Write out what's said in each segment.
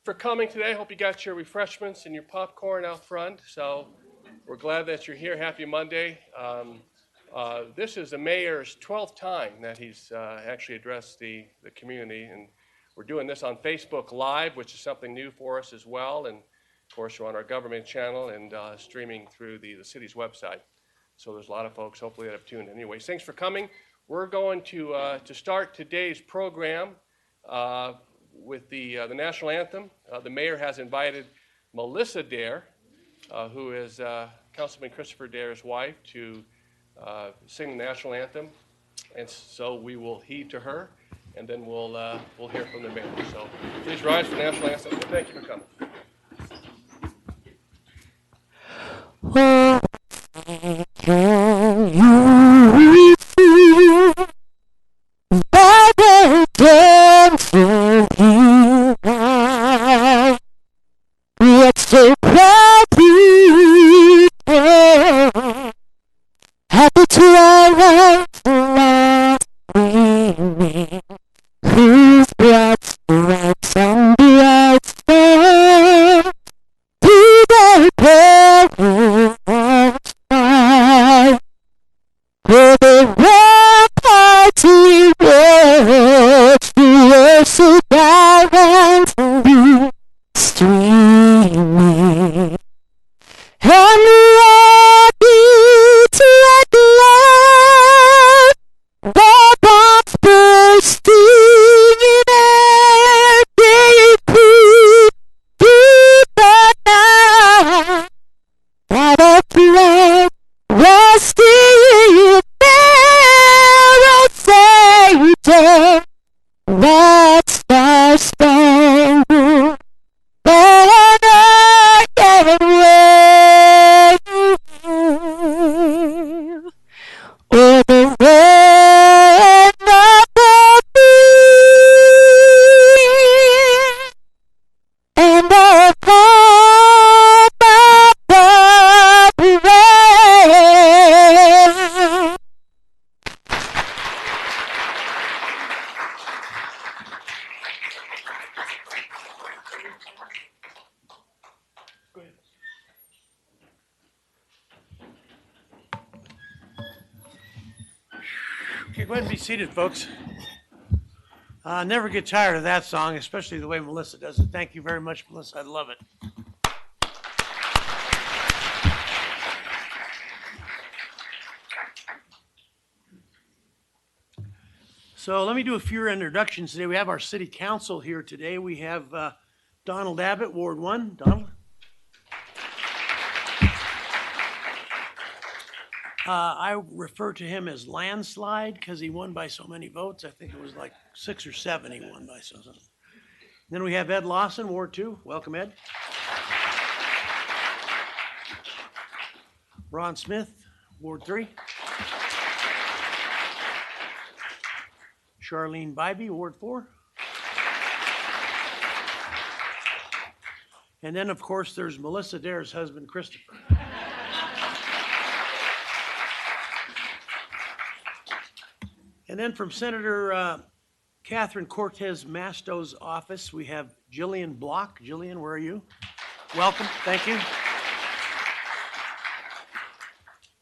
for coming today. Hope you got your refreshments and your popcorn out front. So we're glad that you're here. Happy Monday. This is the mayor's 12th time that he's actually addressed the community, and we're doing this on Facebook Live, which is something new for us as well. And of course, we're on our government channel and streaming through the city's website. So there's a lot of folks hopefully that have tuned in. Anyways, thanks for coming. We're going to start today's program with the national anthem. The mayor has invited Melissa Dare, who is Councilman Christopher Dare's wife, to sing the national anthem. And so we will heed to her, and then we'll hear from the mayor. So please rise for the national anthem. Thank you for coming. What can you feel by the dancing here? Let's take that people at the twilight's last gleaming, whose bright stripes and bright stars to the perilous fight, where the ramparts we watch, the worship gallants be streaming, and the beats like love, the bombs bursting in air, they creep through the night, that a flag rusting there, Satan, that star-spangled banner can wave o'er the land of the free and the home of the brave. Okay, go ahead and be seated, folks. Never get tired of that song, especially the way Melissa does it. Thank you very much, Melissa. I love it. So let me do a few introductions today. We have our city council here today. We have Donald Abbott, Ward 1. Donald? I refer to him as landslide because he won by so many votes. I think it was like 6 or 7 he won by something. Then we have Ed Lawson, Ward 2. Welcome, Ed. Ron Smith, Ward 3. Charlene Bybee, Ward 4. And then, of course, there's Melissa Dare's husband, Christopher. And then from Senator Catherine Cortez Masto's office, we have Jillian Block. Jillian, where are you? Welcome. Thank you.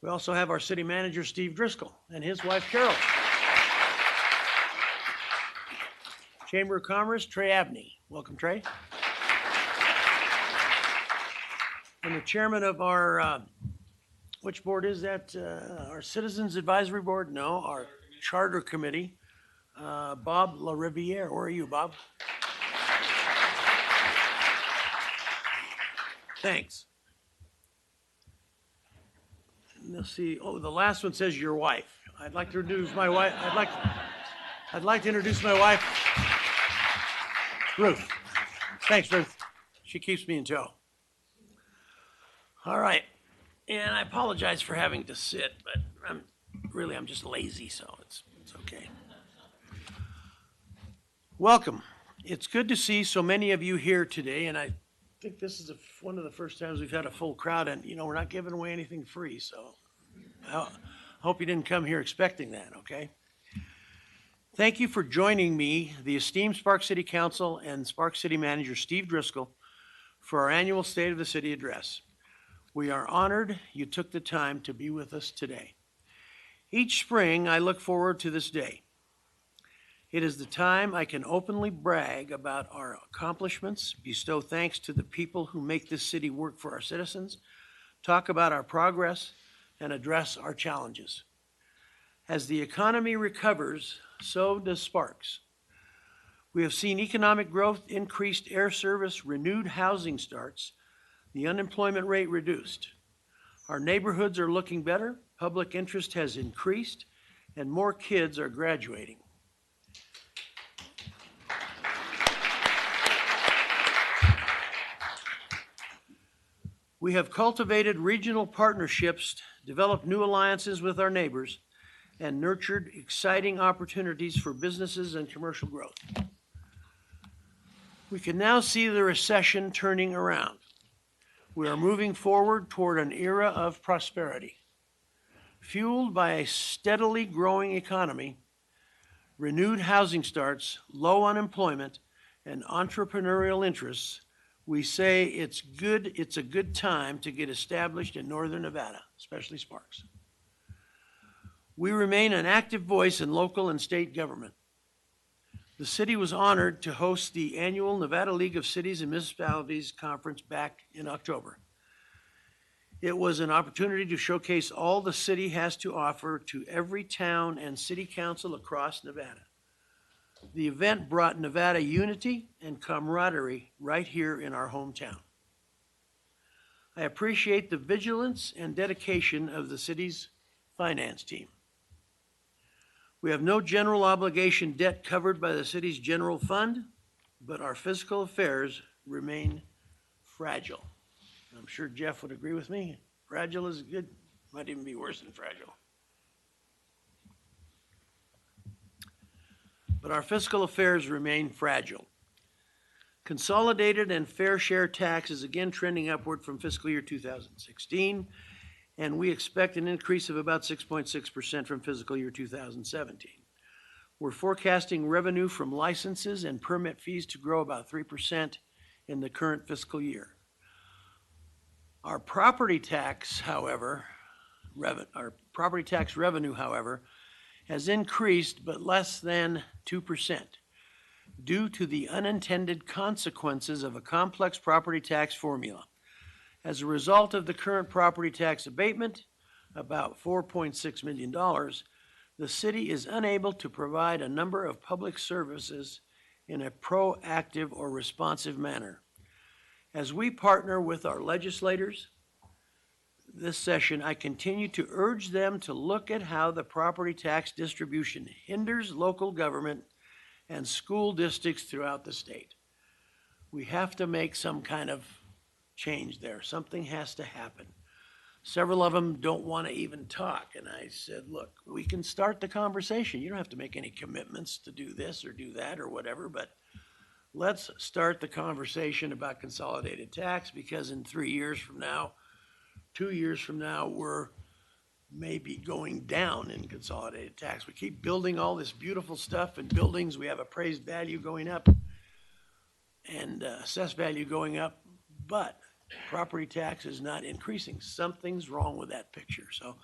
We also have our city manager, Steve Driscoll, and his wife, Carol. Chamber of Commerce, Trey Abney. Welcome, Trey. And the chairman of our, which board is that? Our Citizens Advisory Board? No, our Charter Committee, Bob LaRiviere. Where are you, Bob? Thanks. And let's see. Oh, the last one says your wife. I'd like to introduce my wife. I'd like to introduce my wife, Ruth. Thanks, Ruth. She keeps me in tow. All right. And I apologize for having to sit, but I'm just lazy, so it's okay. Welcome. It's good to see so many of you here today, and I think this is one of the first times we've had a full crowd, and we're not giving away anything free, so I hope you didn't come here expecting that, okay? Thank you for joining me, the esteemed Sparks City Council and Sparks City Manager Steve Driscoll, for our annual State of the City address. We are honored you took the time to be with us today. Each spring, I look forward to this day. It is the time I can openly brag about our accomplishments, bestow thanks to the people who make this city work for our citizens, talk about our progress, and address our challenges. As the economy recovers, so does Sparks. We have seen economic growth, increased air service, renewed housing starts, the unemployment rate reduced. Our neighborhoods are looking better, public interest has increased, and more kids are graduating. We have cultivated regional partnerships, developed new alliances with our neighbors, and nurtured exciting opportunities for businesses and commercial growth. We can now see the recession turning around. We are moving forward toward an era of prosperity. Fueled by a steadily growing economy, renewed housing starts, low unemployment, and entrepreneurial interests, we say it's a good time to get established in Northern Nevada, especially Sparks. We remain an active voice in local and state government. The city was honored to host the annual Nevada League of Cities and Municipalities Conference back in October. It was an opportunity to showcase all the city has to offer to every town and city council across Nevada. The event brought Nevada unity and camaraderie right here in our hometown. I appreciate the vigilance and dedication of the city's finance team. We have no general obligation debt covered by the city's general fund, but our fiscal affairs remain fragile. I'm sure Jeff would agree with me. Fragile is good, might even be worse than fragile. But our fiscal affairs remain fragile. Consolidated and fair share tax is again trending upward from fiscal year 2016, and we expect an increase of about 6.6% from fiscal year 2017. We're forecasting revenue from licenses and permit fees to grow about 3% in the current fiscal year. Our property tax, however, revenue, has increased but less than 2% due to the unintended consequences of a complex property tax formula. As a result of the current property tax abatement, about $4.6 million, the city is unable to provide a number of public services in a proactive or responsive manner. As we partner with our legislators this session, I continue to urge them to look at how the property tax distribution hinders local government and school districts throughout the state. We have to make some kind of change there. Something has to happen. Several of them don't want to even talk. And I said, look, we can start the conversation. You don't have to make any commitments to do this or do that or whatever, but let's start the conversation about consolidated tax, because in 3 years from now, 2 years from now, we're maybe going down in consolidated tax. We keep building all this beautiful stuff in buildings. We have appraised value going up and assessed value going up, but property tax is not increasing. Something's wrong with that picture. So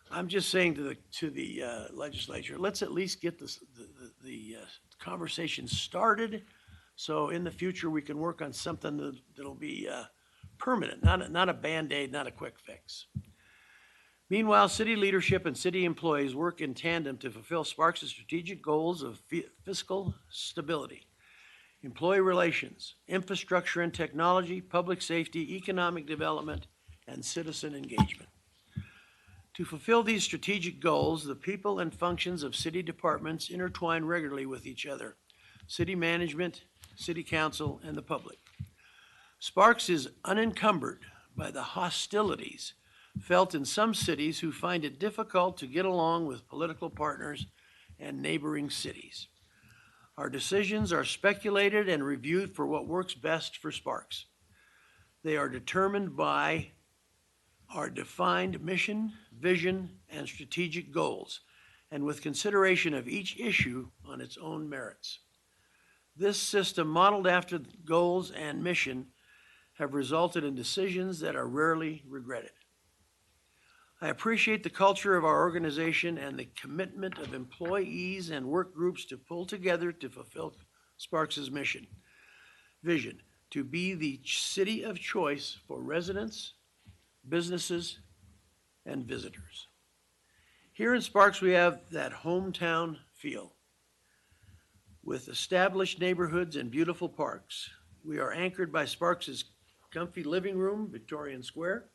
I'm just saying to the legislature, let's at least get the conversation started, so in the future we can work on something that'll be permanent, not a Band-Aid, not a quick fix. Meanwhile, city leadership and city employees work in tandem to fulfill Sparks' strategic goals of fiscal stability, employee relations, infrastructure and technology, public safety, economic development, and citizen engagement. To fulfill these strategic goals, the people and functions of city departments intertwine regularly with each other: city management, city council, and the public. Sparks is unencumbered by the hostilities felt in some cities who find it difficult to get along with political partners and neighboring cities. Our decisions are speculated and reviewed for what works best for Sparks. They are determined by our defined mission, vision, and strategic goals, and with consideration of each issue on its own merits. This system, modeled after the goals and mission, have resulted in decisions that are rarely regretted. I appreciate the culture of our organization and the commitment of employees and work groups to pull together to fulfill Sparks' vision, to be the city of choice for residents, businesses, and visitors. Here in Sparks, we have that hometown feel. With established neighborhoods and beautiful parks, we are anchored by Sparks' comfy living room, Victorian Square,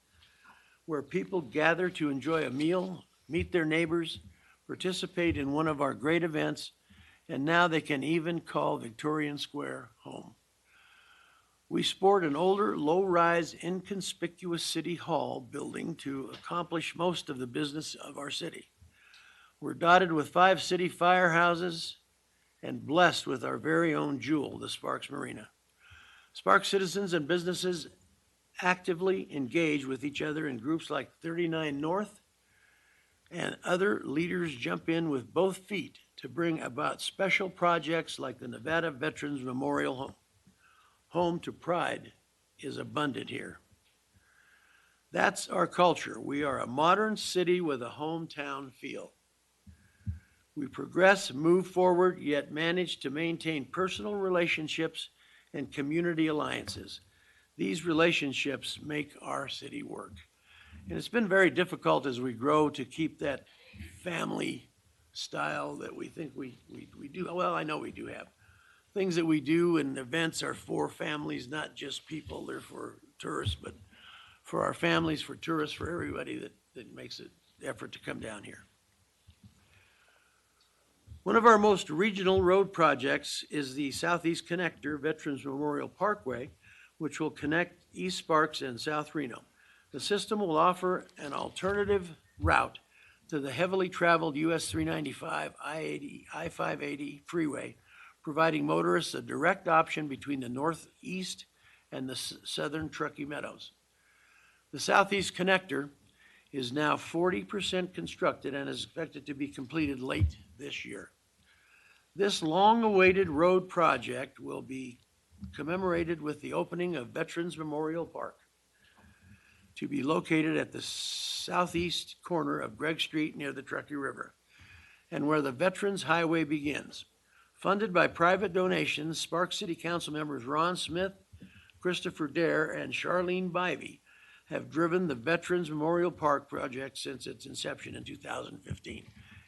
where people gather to enjoy a meal, meet their neighbors, participate in one of our great events, and now they can even call Victorian Square home. We sport an older, low-rise, inconspicuous city hall building to accomplish most of the business of our city. We're dotted with 5 city firehouses and blessed with our very own jewel, the Sparks Marina. Sparks citizens and businesses actively engage with each other in groups like 39 North, and other leaders jump in with both feet to bring about special projects like the Nevada Veterans Memorial Home. Home to pride is abundant here. That's our culture. We are a modern city with a hometown feel. We progress, move forward, yet manage to maintain personal relationships and community alliances. These relationships make our city work. And it's been very difficult as we grow to keep that family style that we think we do. Well, I know we do have. Things that we do and events are for families, not just people. They're for tourists, but for our families, for tourists, for everybody that makes an effort to come down here. One of our most regional road projects is the Southeast Connector Veterans Memorial Parkway, which will connect East Sparks and South Reno. The system will offer an alternative route to the heavily traveled US 395 I-580 freeway, providing motorists a direct option between the northeast and the southern Truckee Meadows. The Southeast Connector is now 40% constructed and is expected to be completed late this year. This long-awaited road project will be commemorated with the opening of Veterans Memorial Park, to be located at the southeast corner of Gregg Street near the Truckee River, and where the Veterans Highway begins. Funded by private donations, Sparks City Council members Ron Smith, Christopher Dare, and Charlene Bivey have driven the Veterans Memorial Park project since its inception in 2015.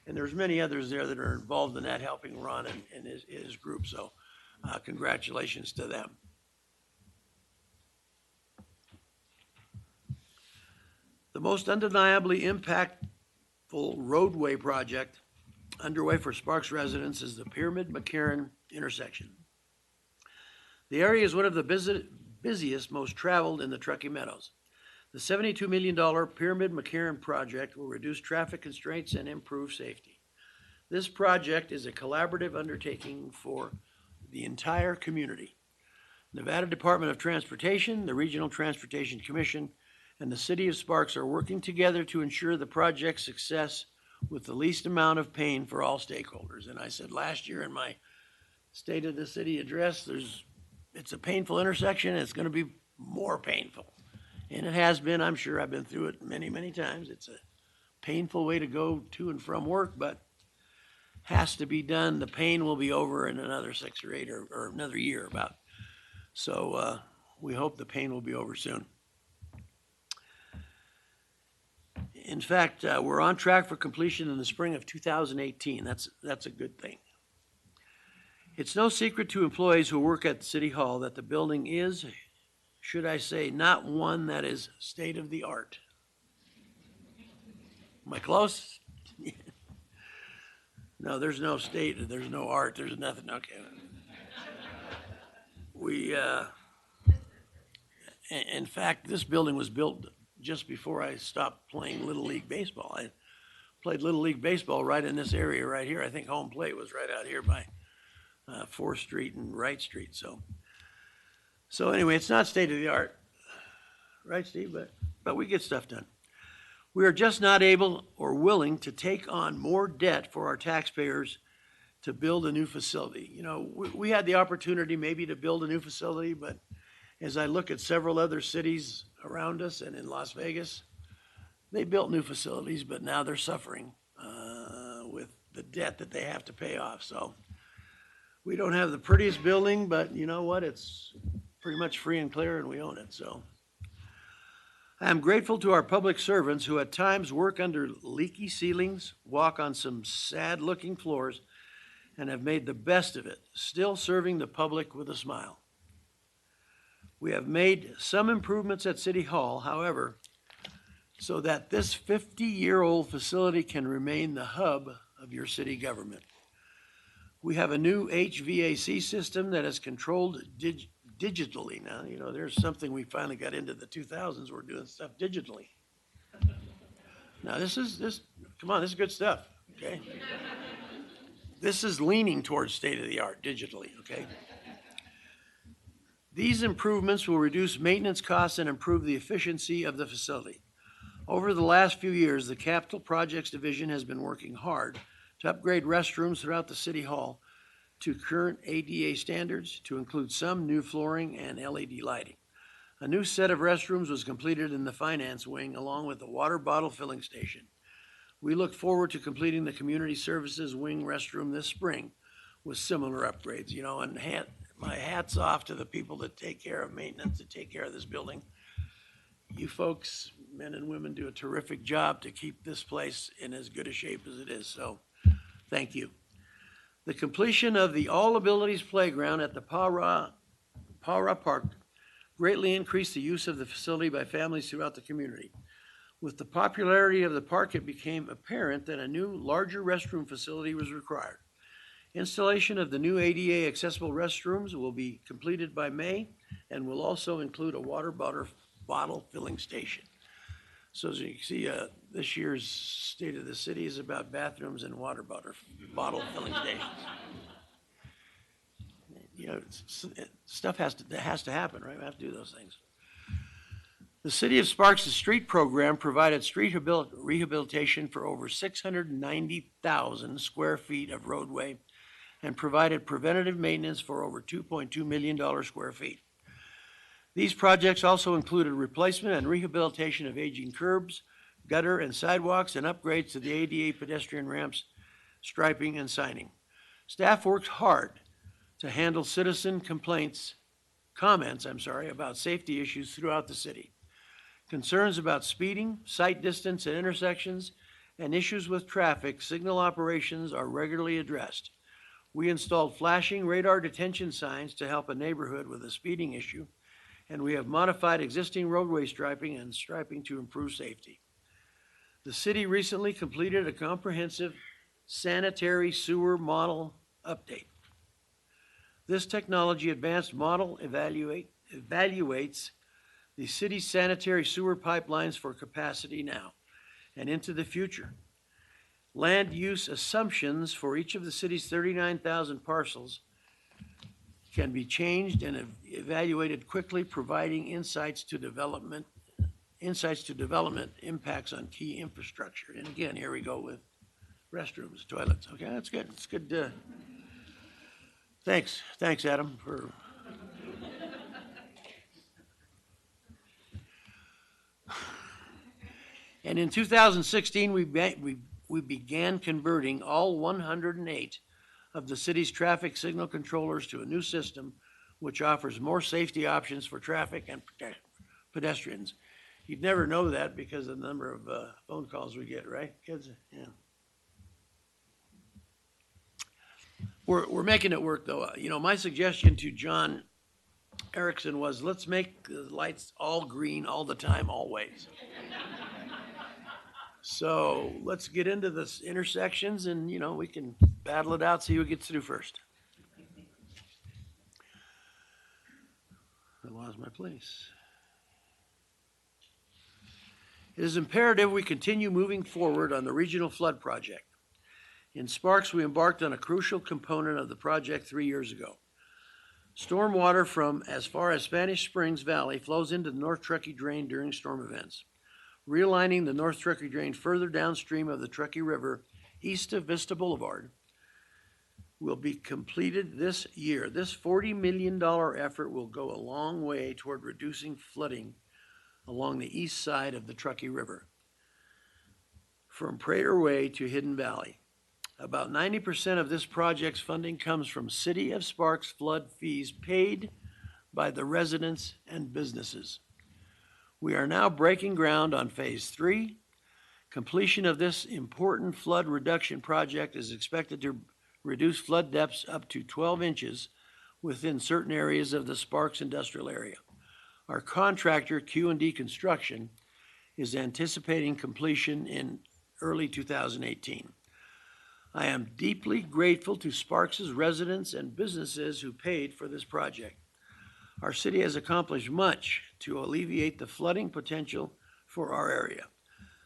And there's many others there that are involved in that, helping Ron and his group, so congratulations to them. The most undeniably impactful roadway project underway for Sparks residents is the Pyramid-McCarran intersection. The area is one of the busiest, most traveled in the Truckee Meadows. The $72 million Pyramid-McCarran project will reduce traffic constraints and improve safety. This project is a collaborative undertaking for the entire community. Nevada Department of Transportation, the Regional Transportation Commission, and the City of Sparks are working together to ensure the project's success with the least amount of pain for all stakeholders. And I said last year in my State of the City address, it's a painful intersection, and it's going to be more painful. And it has been. I'm sure I've been through it many, many times. It's a painful way to go to and from work, but has to be done. The pain will be over in another 6 or 8 or another year about. So we hope the pain will be over soon. In fact, we're on track for completion in the spring of 2018. That's a good thing. It's no secret to employees who work at City Hall that the building is, should I say, not one that is state of the art. Am I close? No, there's no state, there's no art, there's nothing. Okay. In fact, this building was built just before I stopped playing Little League Baseball. I played Little League Baseball right in this area right here. I think home plate was right out here by 4th Street and Wright Street. So anyway, it's not state of the art, right, Steve? But we get stuff done. We are just not able or willing to take on more debt for our taxpayers to build a new facility. You know, we had the opportunity maybe to build a new facility, but as I look at several other cities around us and in Las Vegas, they built new facilities, but now they're suffering with the debt that they have to pay off. So we don't have the prettiest building, but you know what? It's pretty much free and clear and we own it. So I am grateful to our public servants who at times work under leaky ceilings, walk on some sad-looking floors, and have made the best of it, still serving the public with a smile. We have made some improvements at City Hall, however, so that this 50-year-old facility can remain the hub of your city government. We have a new HVAC system that is controlled digitally now. You know, there's something we finally got into the 2000s, we're doing stuff digitally. Now come on, this is good stuff, okay? This is leaning towards state-of-the-art digitally, okay? These improvements will reduce maintenance costs and improve the efficiency of the facility. Over the last few years, the Capital Projects Division has been working hard to upgrade restrooms throughout the City Hall to current ADA standards, to include some new flooring and LED lighting. A new set of restrooms was completed in the finance wing, along with the water bottle filling station. We look forward to completing the community services wing restroom this spring with similar upgrades, you know, and my hat's off to the people that take care of maintenance, that take care of this building. You folks, men and women, do a terrific job to keep this place in as good a shape as it is, so thank you. The completion of the All Abilities Playground at the Paura Park greatly increased the use of the facility by families throughout the community. With the popularity of the park, it became apparent that a new, larger restroom facility was required. Installation of the new ADA accessible restrooms will be completed by May and will also include a water bottle filling station. So as you can see, this year's State of the City is about bathrooms and water bottle filling stations. You know, stuff has to happen, right? We have to do those things. The City of Sparks' street program provided street rehabilitation for over 690,000 square feet of roadway and provided preventative maintenance for over $2.2 million square feet. These projects also included replacement and rehabilitation of aging curbs, gutter and sidewalks, and upgrades to the ADA pedestrian ramps, striping and signing. Staff worked hard to handle citizen comments about safety issues throughout the city. Concerns about speeding, sight distance at intersections, and issues with traffic signal operations are regularly addressed. We installed flashing radar detention signs to help a neighborhood with a speeding issue, and we have modified existing roadway striping to improve safety. The city recently completed a comprehensive sanitary sewer model update. This technology advanced model evaluates the city's sanitary sewer pipelines for capacity now and into the future. Land use assumptions for each of the city's 39,000 parcels can be changed and evaluated quickly, providing insights to development impacts on key infrastructure. And again, here we go with restrooms, toilets. Okay, that's good. It's good. Thanks, Adam, for. And in 2016, we began converting all 108 of the city's traffic signal controllers to a new system which offers more safety options for traffic and pedestrians. You'd never know that because of the number of phone calls we get, right, kids? Yeah. We're making it work, though. You know, my suggestion to John Erickson was, let's make the lights all green all the time, always. So let's get into the intersections and, you know, we can battle it out, see who gets through first. I lost my place. It is imperative we continue moving forward on the regional flood project. In Sparks, we embarked on a crucial component of the project 3 years ago. Stormwater from as far as Spanish Springs Valley flows into the North Truckee Drain during storm events. realigning the North Truckee Drain further downstream of the Truckee River, east of Vista Boulevard, will be completed this year. This $40 million effort will go a long way toward reducing flooding along the east side of the Truckee River, from Prater Way to Hidden Valley. About 90% of this project's funding comes from City of Sparks flood fees paid by the residents and businesses. We are now breaking ground on Phase 3. Completion of this important flood reduction project is expected to reduce flood depths up to 12 inches within certain areas of the Sparks industrial area. Our contractor, Q&D Construction, is anticipating completion in early 2018. I am deeply grateful to Sparks' residents and businesses who paid for this project. Our city has accomplished much to alleviate the flooding potential for our area.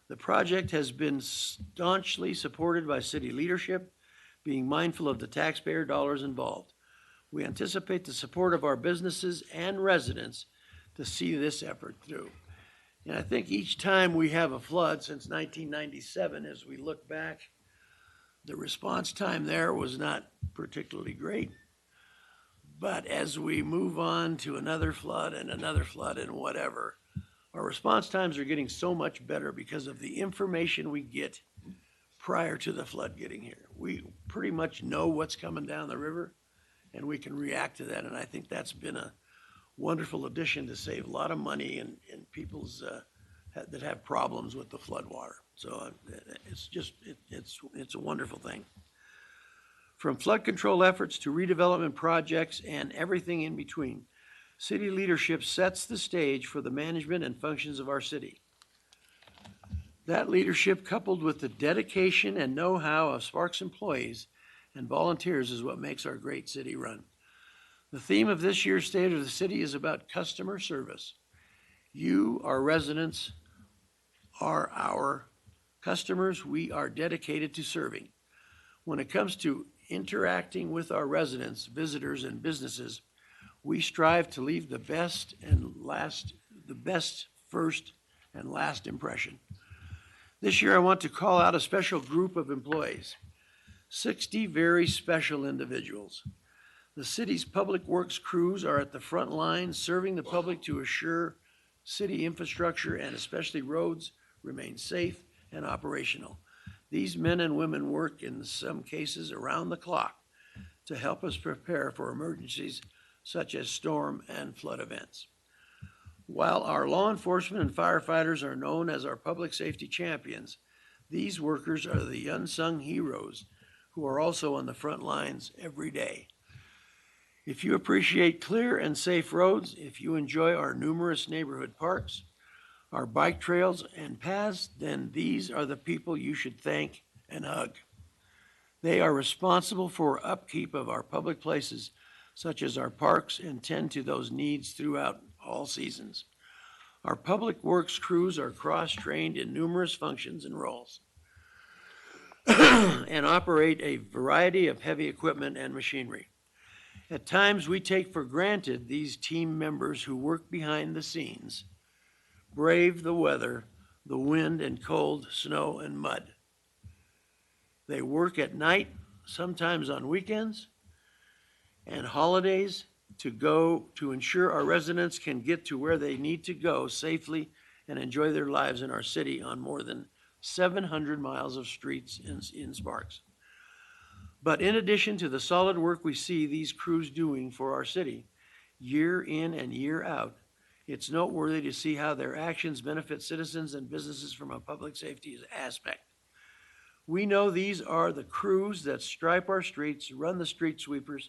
The project has been staunchly supported by city leadership, being mindful of the taxpayer dollars involved. We anticipate the support of our businesses and residents to see this effort through. And I think each time we have a flood since 1997, as we look back, the response time there was not particularly great. But as we move on to another flood and whatever, our response times are getting so much better because of the information we get prior to the flood getting here. We pretty much know what's coming down the river, and we can react to that. And I think that's been a wonderful addition to save a lot of money in people's that have problems with the flood water. So it's a wonderful thing. From flood control efforts to redevelopment projects and everything in between, city leadership sets the stage for the management and functions of our city. That leadership, coupled with the dedication and know-how of Sparks employees and volunteers, is what makes our great city run. The theme of this year's State of the City is about customer service. You, our residents, are our customers we are dedicated to serving. When it comes to interacting with our residents, visitors, and businesses, we strive to leave the best first and last impression. This year, I want to call out a special group of employees, 60 very special individuals. The city's public works crews are at the front line, serving the public to assure city infrastructure and especially roads remain safe and operational. These men and women work in some cases around the clock to help us prepare for emergencies such as storm and flood events. While our law enforcement and firefighters are known as our public safety champions, these workers are the unsung heroes who are also on the front lines every day. If you appreciate clear and safe roads, if you enjoy our numerous neighborhood parks, our bike trails and paths, then these are the people you should thank and hug. They are responsible for upkeep of our public places, such as our parks, and tend to those needs throughout all seasons. Our public works crews are cross-trained in numerous functions and roles and operate a variety of heavy equipment and machinery. At times, we take for granted these team members who work behind the scenes, brave the weather, the wind and cold, snow and mud. They work at night, sometimes on weekends and holidays, to ensure our residents can get to where they need to go safely and enjoy their lives in our city on more than 700 miles of streets in Sparks. But in addition to the solid work we see these crews doing for our city, year in and year out, it's noteworthy to see how their actions benefit citizens and businesses from a public safety aspect. We know these are the crews that stripe our streets, run the street sweepers,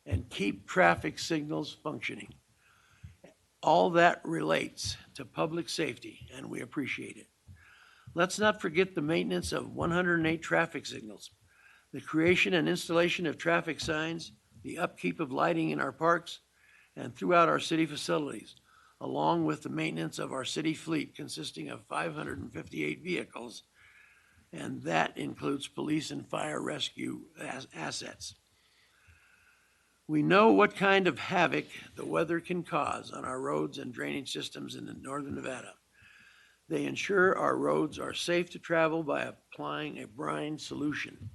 and keep traffic signals functioning. All that relates to public safety, and we appreciate it. Let's not forget the maintenance of 108 traffic signals, the creation and installation of traffic signs, the upkeep of lighting in our parks and throughout our city facilities, along with the maintenance of our city fleet consisting of 558 vehicles, and that includes police and fire rescue assets. We know what kind of havoc the weather can cause on our roads and drainage systems in northern Nevada. They ensure our roads are safe to travel by applying a brine solution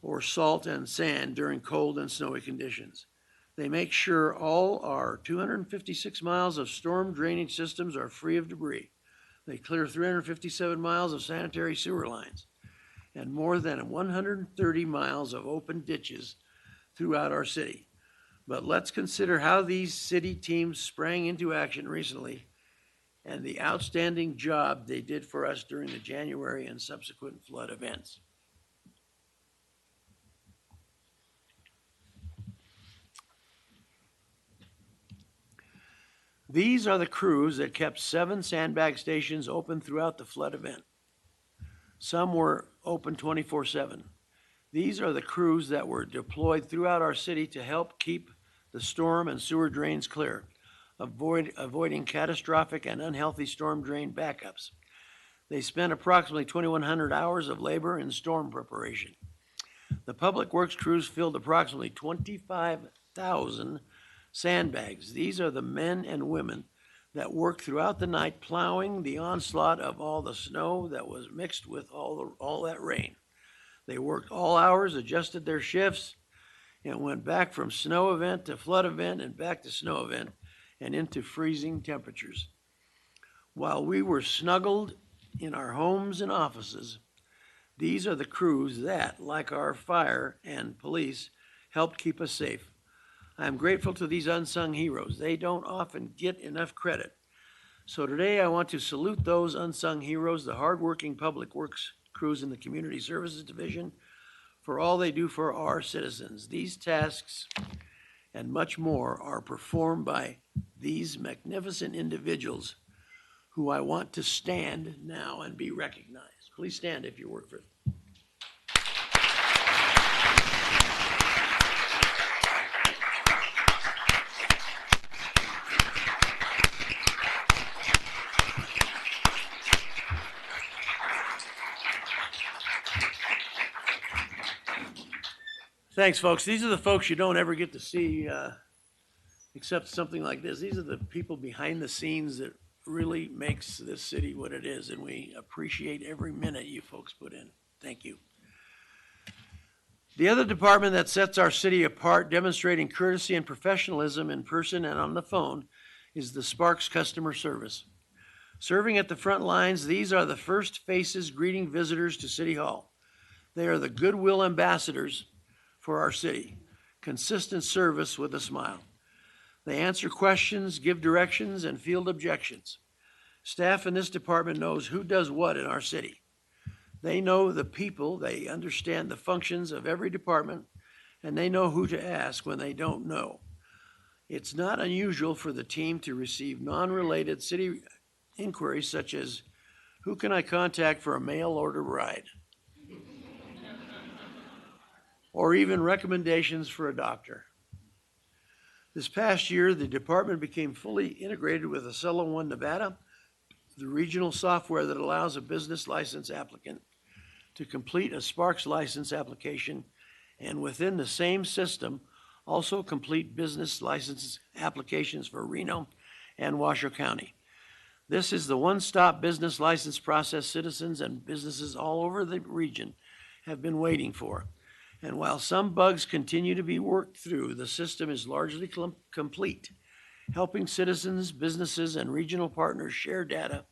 or salt and sand during cold and snowy conditions. They make sure all our 256 miles of storm drainage systems are free of debris. They clear 357 miles of sanitary sewer lines and more than 130 miles of open ditches throughout our city. But let's consider how these city teams sprang into action recently and the outstanding job they did for us during the January and subsequent flood events. These are the crews that kept 7 sandbag stations open throughout the flood event. Some were open 24/7. These are the crews that were deployed throughout our city to help keep the storm and sewer drains clear, avoiding catastrophic and unhealthy storm drain backups. They spent approximately 2,100 hours of labor in storm preparation. The public works crews filled approximately 25,000 sandbags. These are the men and women that worked throughout the night plowing the onslaught of all the snow that was mixed with all that rain. They worked all hours, adjusted their shifts, and went back from snow event to flood event and back to snow event and into freezing temperatures. While we were snuggled in our homes and offices, these are the crews that, like our fire and police, helped keep us safe. I am grateful to these unsung heroes. They don't often get enough credit. So today I want to salute those unsung heroes, the hardworking public works crews in the Community Services Division, for all they do for our citizens. These tasks and much more are performed by these magnificent individuals who I want to stand now and be recognized. Please stand if you work for them. Thanks, folks. These are the folks you don't ever get to see except something like this. These are the people behind the scenes that really makes this city what it is, and we appreciate every minute you folks put in. Thank you. The other department that sets our city apart, demonstrating courtesy and professionalism in person and on the phone, is the Sparks Customer Service. Serving at the front lines, these are the first faces greeting visitors to City Hall. They are the goodwill ambassadors for our city. Consistent service with a smile. They answer questions, give directions, and field objections. Staff in this department knows who does what in our city. They know the people, they understand the functions of every department, and they know who to ask when they don't know. It's not unusual for the team to receive non-related city inquiries such as, who can I contact for a mail order ride? Or even recommendations for a doctor. This past year, the department became fully integrated with Acela One Nevada, the regional software that allows a business license applicant to complete a Sparks license application, and within the same system, also complete business license applications for Reno and Washoe County. This is the one-stop business license process citizens and businesses all over the region have been waiting for. And while some bugs continue to be worked through, the system is largely complete, helping citizens, businesses, and regional partners share data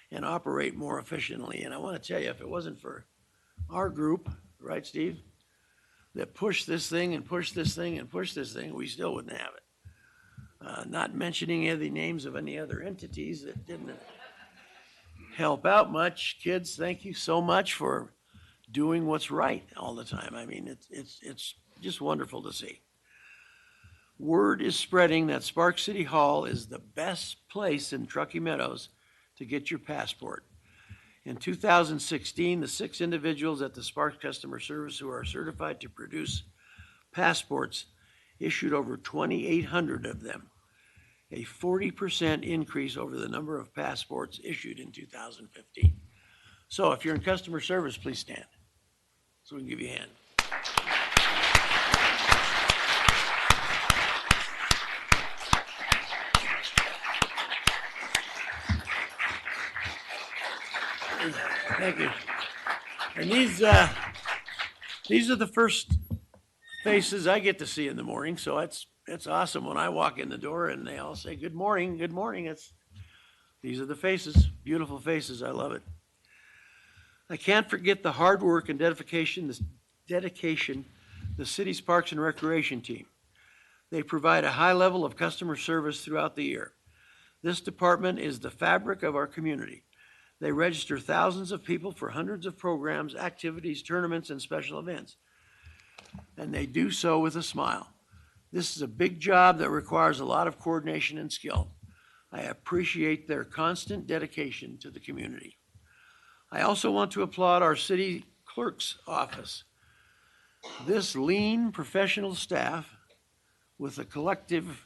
and operate more efficiently. And I want to tell you, if it wasn't for our group, right, Steve, that pushed this thing and pushed this thing and pushed this thing, we still wouldn't have it. Not mentioning any of the names of any other entities that didn't help out much. Kids, thank you so much for doing what's right all the time. I mean, it's just wonderful to see. Word is spreading that Sparks City Hall is the best place in Truckee Meadows to get your passport. In 2016, the 6 individuals at the Sparks Customer Service who are certified to produce passports issued over 2,800 of them, a 40% increase over the number of passports issued in 2015. So if you're in customer service, please stand so we can give you a hand. Thank you. And these are the first faces I get to see in the morning, so it's awesome when I walk in the door and they all say, good morning, good morning. These are the faces, beautiful faces. I love it. I can't forget the hard work and dedication the city's Parks and Recreation team. They provide a high level of customer service throughout the year. This department is the fabric of our community. They register thousands of people for hundreds of programs, activities, tournaments, and special events. And they do so with a smile. This is a big job that requires a lot of coordination and skill. I appreciate their constant dedication to the community. I also want to applaud our city clerk's office. This lean professional staff, with a collective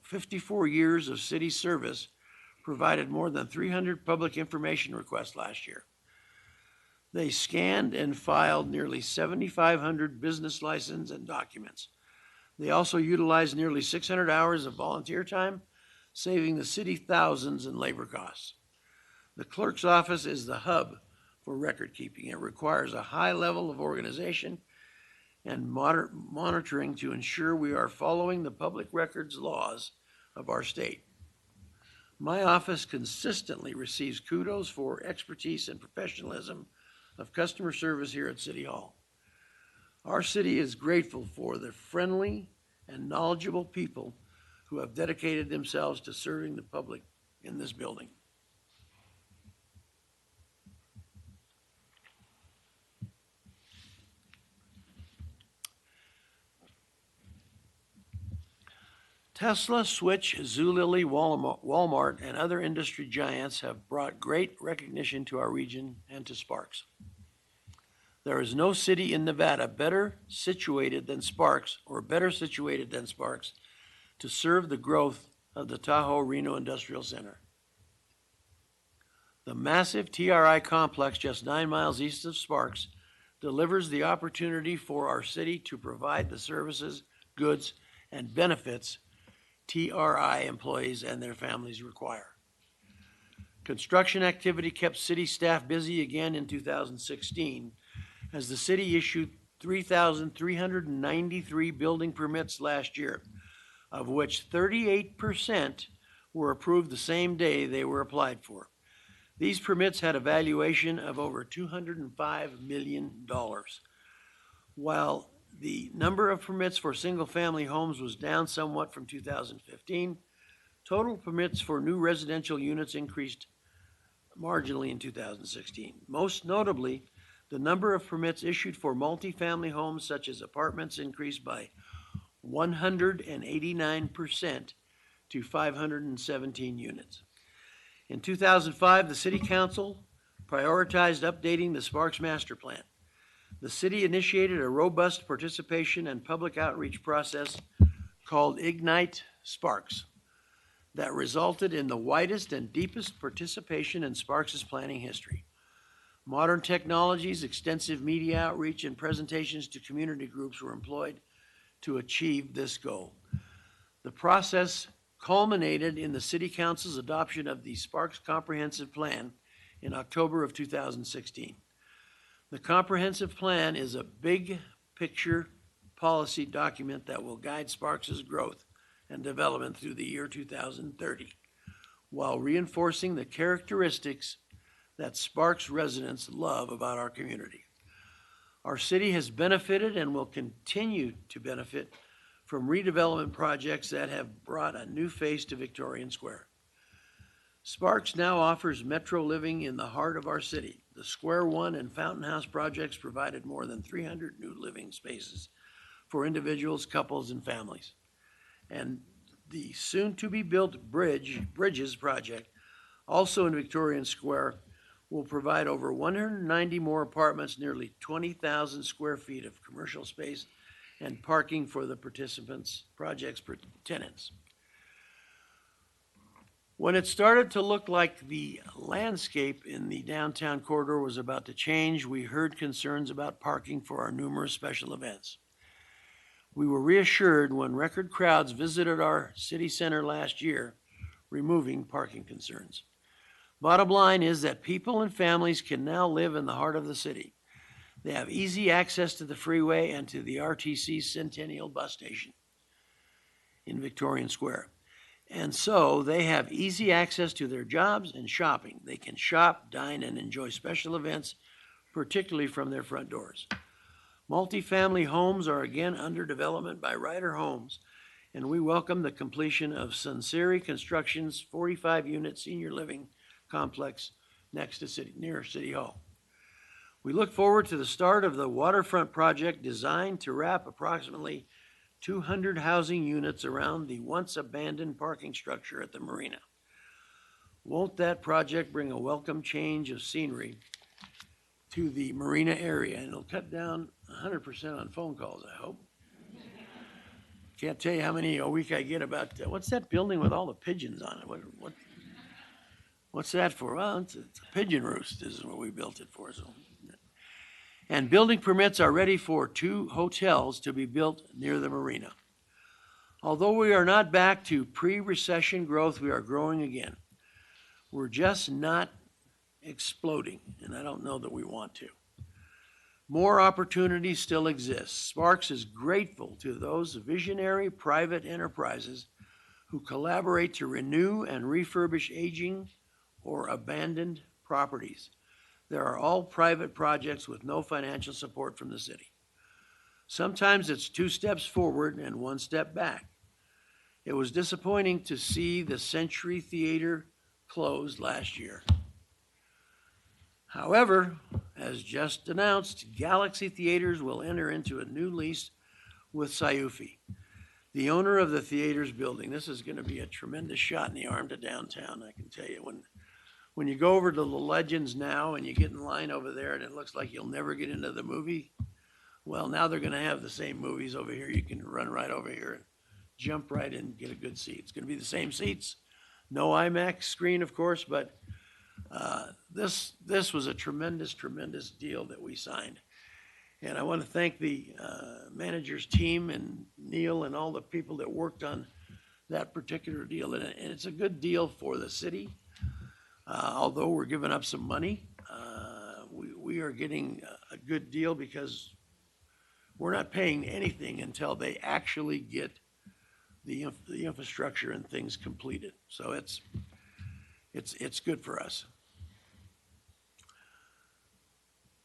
54 years of city service, provided more than 300 public information requests last year. They scanned and filed nearly 7,500 business licenses and documents. They also utilized nearly 600 hours of volunteer time, saving the city thousands in labor costs. The clerk's office is the hub for record keeping. It requires a high level of organization and monitoring to ensure we are following the public records laws of our state. My office consistently receives kudos for expertise and professionalism of customer service here at City Hall. Our city is grateful for the friendly and knowledgeable people who have dedicated themselves to serving the public in this building. Tesla, Switch, Zulily, Walmart, and other industry giants have brought great recognition to our region and to Sparks. There is no city in Nevada better situated than Sparks to serve the growth of the Tahoe Reno Industrial Center. The massive TRI complex just 9 miles east of Sparks delivers the opportunity for our city to provide the services, goods, and benefits TRI employees and their families require. Construction activity kept city staff busy again in 2016 as the city issued 3,393 building permits last year, of which 38% were approved the same day they were applied for. These permits had a valuation of over $205 million. While the number of permits for single-family homes was down somewhat from 2015, total permits for new residential units increased marginally in 2016. Most notably, the number of permits issued for multifamily homes such as apartments increased by 189% to 517 units. In 2005, the City Council prioritized updating the Sparks Master Plan. The city initiated a robust participation and public outreach process called Ignite Sparks that resulted in the widest and deepest participation in Sparks' planning history. Modern technologies, extensive media outreach, and presentations to community groups were employed to achieve this goal. The process culminated in the City Council's adoption of the Sparks Comprehensive Plan in October of 2016. The comprehensive plan is a big picture policy document that will guide Sparks' growth and development through the year 2030, while reinforcing the characteristics that Sparks residents love about our community. Our city has benefited and will continue to benefit from redevelopment projects that have brought a new face to Victorian Square. Sparks now offers metro living in the heart of our city. The Square One and Fountain House projects provided more than 300 new living spaces for individuals, couples, and families. And the soon-to-be-built Bridges project, also in Victorian Square, will provide over 190 more apartments, nearly 20,000 square feet of commercial space, and parking for the project's tenants. When it started to look like the landscape in the downtown corridor was about to change, we heard concerns about parking for our numerous special events. We were reassured when record crowds visited our city center last year, removing parking concerns. Bottom line is that people and families can now live in the heart of the city. They have easy access to the freeway and to the RTC Centennial bus station in Victorian Square. And so they have easy access to their jobs and shopping. They can shop, dine, and enjoy special events, particularly from their front doors. Multifamily homes are again under development by Ryder Homes, and we welcome the completion of Sunseri Construction's 45-unit senior living complex near City Hall. We look forward to the start of the waterfront project designed to wrap approximately 200 housing units around the once abandoned parking structure at the marina. Won't that project bring a welcome change of scenery to the marina area? And it'll cut down 100% on phone calls, I hope. Can't tell you how many a week I get about, what's that building with all the pigeons on it? What's that for? Well, it's a pigeon roost. This is what we built it for. So. And building permits are ready for 2 hotels to be built near the marina. Although we are not back to pre-recession growth, we are growing again. We're just not exploding, and I don't know that we want to. More opportunities still exist. Sparks is grateful to those visionary private enterprises who collaborate to renew and refurbish aging or abandoned properties. There are all private projects with no financial support from the city. Sometimes it's 2 steps forward and 1 step back. It was disappointing to see the Century Theater close last year. However, as just announced, Galaxy Theaters will enter into a new lease with Sayufi, the owner of the theater's building. This is going to be a tremendous shot in the arm to downtown, I can tell you. When you go over to the Legends now and you get in line over there and it looks like you'll never get into the movie, well, now they're going to have the same movies over here. You can run right over here and jump right in and get a good seat. It's going to be the same seats. No IMAX screen, of course, but this was a tremendous, tremendous deal that we signed. And I want to thank the manager's team and Neil and all the people that worked on that particular deal. And it's a good deal for the city. Although we're giving up some money, we are getting a good deal because we're not paying anything until they actually get the infrastructure and things completed. So it's good for us.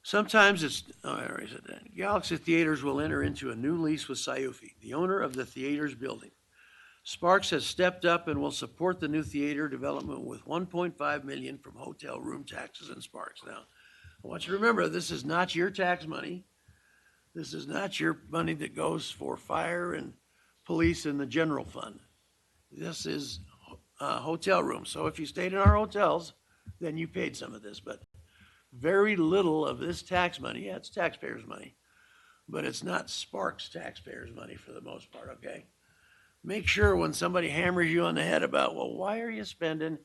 Sometimes it's, I already said that. Galaxy Theaters will enter into a new lease with Sayufi, the owner of the theater's building. Sparks has stepped up and will support the new theater development with $1.5 million from hotel room taxes and Sparks. Now, I want you to remember, this is not your tax money. This is not your money that goes for fire and police and the general fund. This is hotel rooms. So if you stayed in our hotels, then you paid some of this, but very little of this tax money, yeah, it's taxpayers' money, but it's not Sparks taxpayers' money for the most part, okay? Make sure when somebody hammers you on the head about, well, why are you spending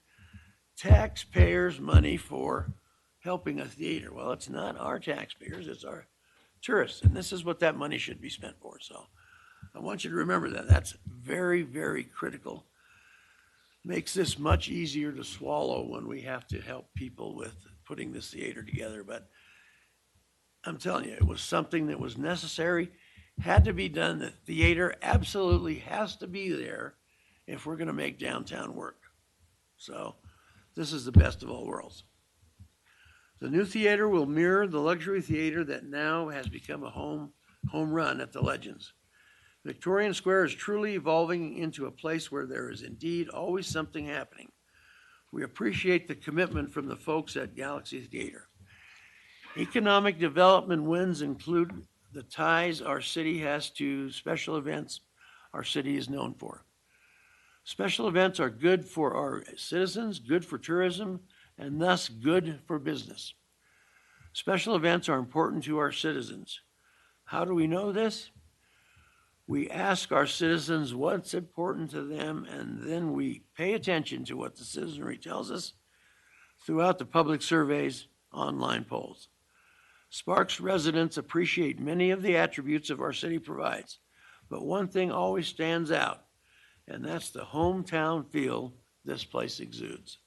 taxpayers' money for helping a theater? Well, it's not our taxpayers, it's our tourists, and this is what that money should be spent for. So I want you to remember that. That's very, very critical. Makes this much easier to swallow when we have to help people with putting this theater together. But I'm telling you, it was something that was necessary, had to be done. The theater absolutely has to be there if we're going to make downtown work. So this is the best of all worlds. The new theater will mirror the luxury theater that now has become a home run at the Legends. Victorian Square is truly evolving into a place where there is indeed always something happening. We appreciate the commitment from the folks at Galaxy Theater. Economic development wins include the ties our city has to special events our city is known for. Special events are good for our citizens, good for tourism, and thus good for business. Special events are important to our citizens. How do we know this? We ask our citizens what's important to them, and then we pay attention to what the citizenry tells us throughout the public surveys, online polls. Sparks residents appreciate many of the attributes of our city provides, but one thing always stands out, and that's the hometown feel this place exudes.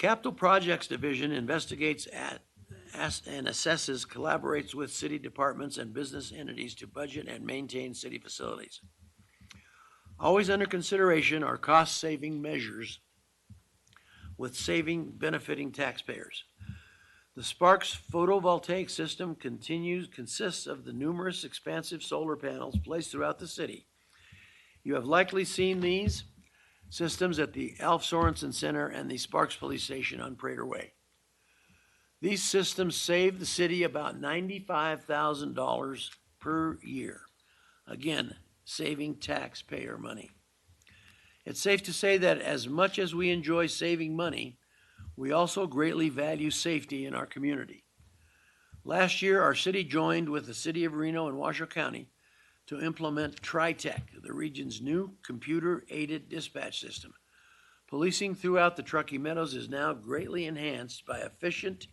Capital Projects Division investigates and assesses, collaborates with city departments and business entities to budget and maintain city facilities. Always under consideration are cost-saving measures with saving benefiting taxpayers. The Sparks photovoltaic system consists of the numerous expansive solar panels placed throughout the city. You have likely seen these systems at the Alf Sorensen Center and the Sparks Police Station on Prater Way. These systems save the city about $95,000 per year. Again, saving taxpayer money. It's safe to say that as much as we enjoy saving money, we also greatly value safety in our community. Last year, our city joined with the City of Reno and Washoe County to implement TriTech, the region's new computer-aided dispatch system. Policing throughout the Truckee Meadows is now greatly enhanced by efficient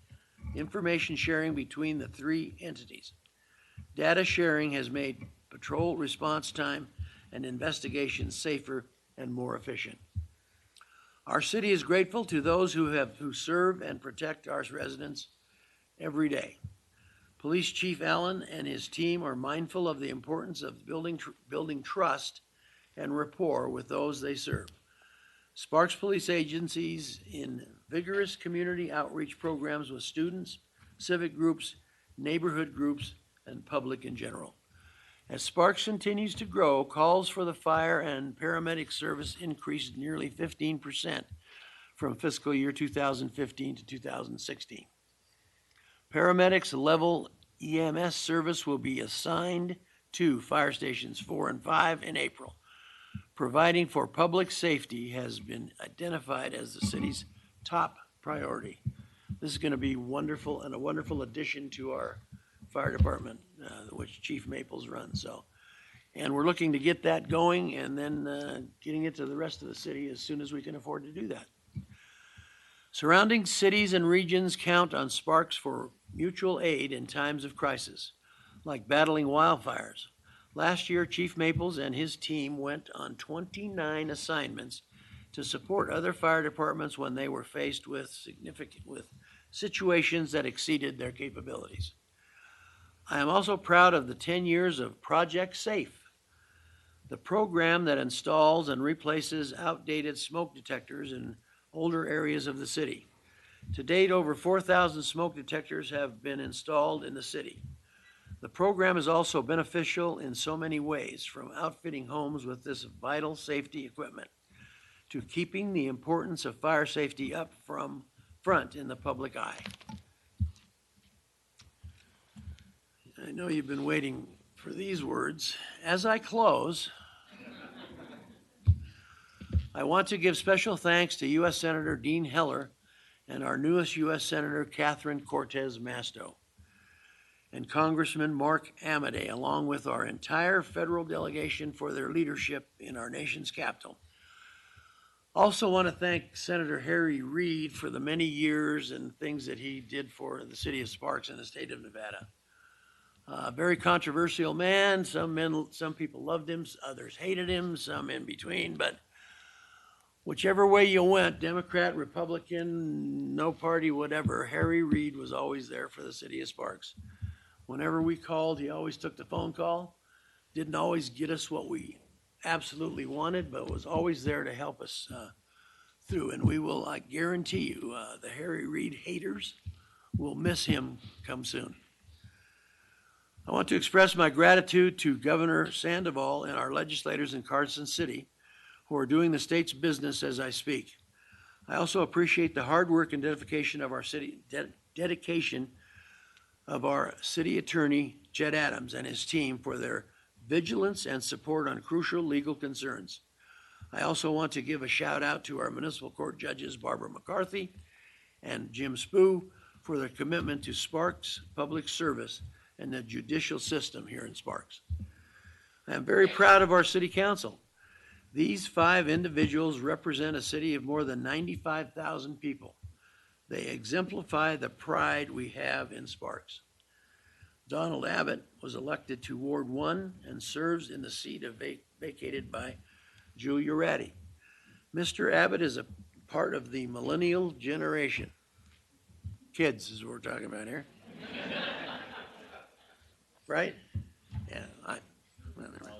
information sharing between the three entities. Data sharing has made patrol response time and investigations safer and more efficient. Our city is grateful to those who serve and protect our residents every day. Police Chief Allen and his team are mindful of the importance of building trust and rapport with those they serve. Sparks Police Agencies in vigorous community outreach programs with students, civic groups, neighborhood groups, and public in general. As Sparks continues to grow, calls for the fire and paramedic service increased nearly 15% from fiscal year 2015 to 2016. Paramedics level EMS service will be assigned to fire stations 4 and 5 in April. Providing for public safety has been identified as the city's top priority. This is going to be wonderful and a wonderful addition to our fire department, which Chief Maples runs. And we're looking to get that going and then getting it to the rest of the city as soon as we can afford to do that. Surrounding cities and regions count on Sparks for mutual aid in times of crisis, like battling wildfires. Last year, Chief Maples and his team went on 29 assignments to support other fire departments when they were faced with situations that exceeded their capabilities. I am also proud of the 10 years of Project Safe, the program that installs and replaces outdated smoke detectors in older areas of the city. To date, over 4,000 smoke detectors have been installed in the city. The program is also beneficial in so many ways, from outfitting homes with this vital safety equipment to keeping the importance of fire safety up front in the public eye. I know you've been waiting for these words. As I close, I want to give special thanks to U.S. Senator Dean Heller and our newest U.S. Senator Catherine Cortez Masto and Congressman Mark Amodei, along with our entire federal delegation for their leadership in our nation's capital. Also want to thank Senator Harry Reid for the many years and things that he did for the city of Sparks and the state of Nevada. Very controversial man. Some people loved him, others hated him, some in between, but whichever way you went, Democrat, Republican, no party, whatever, Harry Reid was always there for the city of Sparks. Whenever we called, he always took the phone call. Didn't always get us what we absolutely wanted, but was always there to help us through. And we will, I guarantee you, the Harry Reid haters will miss him come soon. I want to express my gratitude to Governor Sandoval and our legislators in Carson City who are doing the state's business as I speak. I also appreciate the hard work and dedication of our city, dedication of our city attorney, Jed Adams, and his team for their vigilance and support on crucial legal concerns. I also want to give a shout out to our municipal court judges, Barbara McCarthy and Jim Spoo, for their commitment to Sparks public service and the judicial system here in Sparks. I am very proud of our city council. These 5 individuals represent a city of more than 95,000 people. They exemplify the pride we have in Sparks. Donald Abbott was elected to Ward 1 and serves in the seat vacated by Julia Ratty. Mr. Abbott is a part of the millennial generation. Kids is what we're talking about here. Right? Yeah, well, never mind.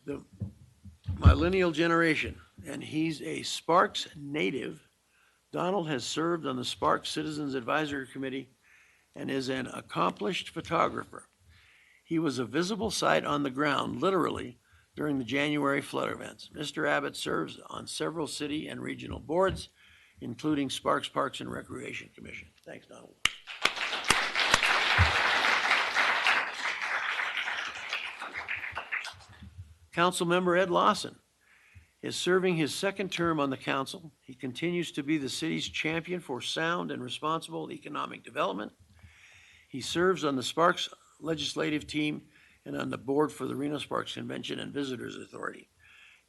The millennial generation, and he's a Sparks native. Donald has served on the Sparks Citizens Advisory Committee and is an accomplished photographer. He was a visible sight on the ground, literally, during the January flood events. Mr. Abbott serves on several city and regional boards, including Sparks Parks and Recreation Commission. Thanks, Donald. Councilmember Ed Lawson is serving his second term on the council. He continues to be the city's champion for sound and responsible economic development. He serves on the Sparks legislative team and on the board for the Reno Sparks Convention and Visitors Authority.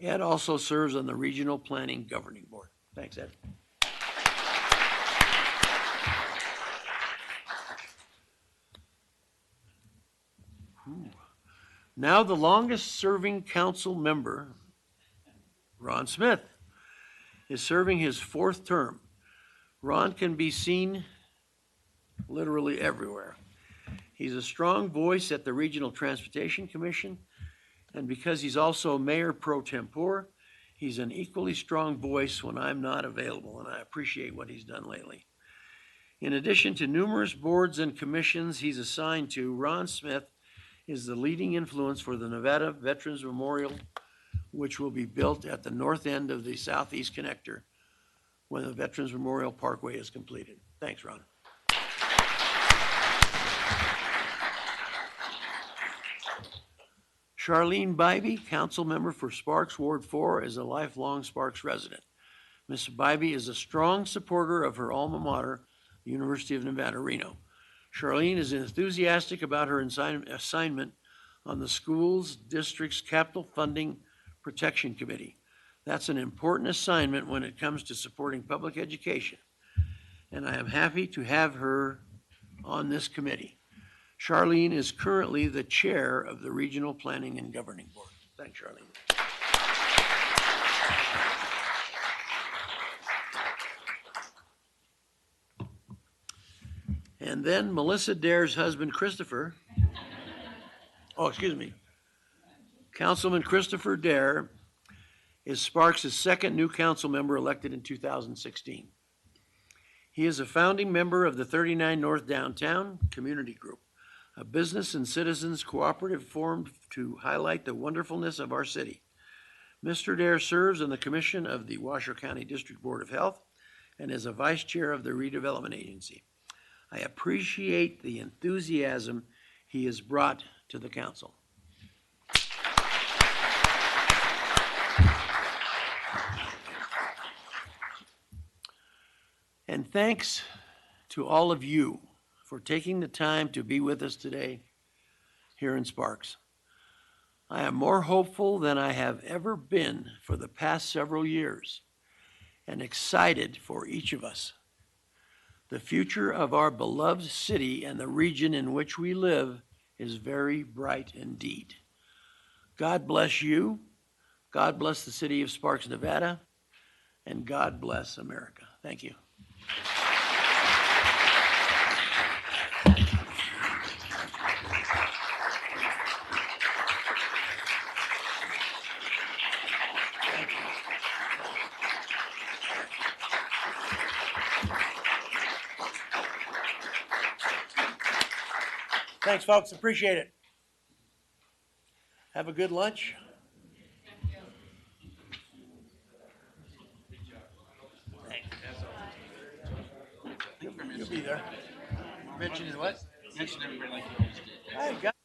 Ed also serves on the Regional Planning Governing Board. Thanks, Ed. Now the longest serving council member, Ron Smith, is serving his fourth term. Ron can be seen literally everywhere. He's a strong voice at the Regional Transportation Commission, and because he's also mayor pro tempore, he's an equally strong voice when I'm not available, and I appreciate what he's done lately. In addition to numerous boards and commissions he's assigned to, Ron Smith is the leading influence for the Nevada Veterans Memorial, which will be built at the north end of the Southeast Connector when the Veterans Memorial Parkway is completed. Thanks, Ron. Charlene Bybee, council member for Sparks Ward 4, is a lifelong Sparks resident. Ms. Bybee is a strong supporter of her alma mater, the University of Nevada, Reno. Charlene is enthusiastic about her assignment on the school's district's capital funding protection committee. That's an important assignment when it comes to supporting public education, and I am happy to have her on this committee. Charlene is currently the chair of the Regional Planning and Governing Board. Thanks, Charlene. And then Melissa Dare's husband, Christopher. Councilman Christopher Dare is Sparks' second new council member elected in 2016. He is a founding member of the 39 North Downtown Community Group, a business and citizens cooperative formed to highlight the wonderfulness of our city. Mr. Dare serves on the commission of the Washoe County District Board of Health and is a vice chair of the Redevelopment Agency. I appreciate the enthusiasm he has brought to the council. And thanks to all of you for taking the time to be with us today here in Sparks. I am more hopeful than I have ever been for the past several years and excited for each of us. The future of our beloved city and the region in which we live is very bright indeed. God bless you, God bless the city of Sparks, Nevada, and God bless America. Thank you. Thanks, folks. Appreciate it. Have a good lunch. You'll be there. Mention what? Mention everybody like you always did. Hey, guys.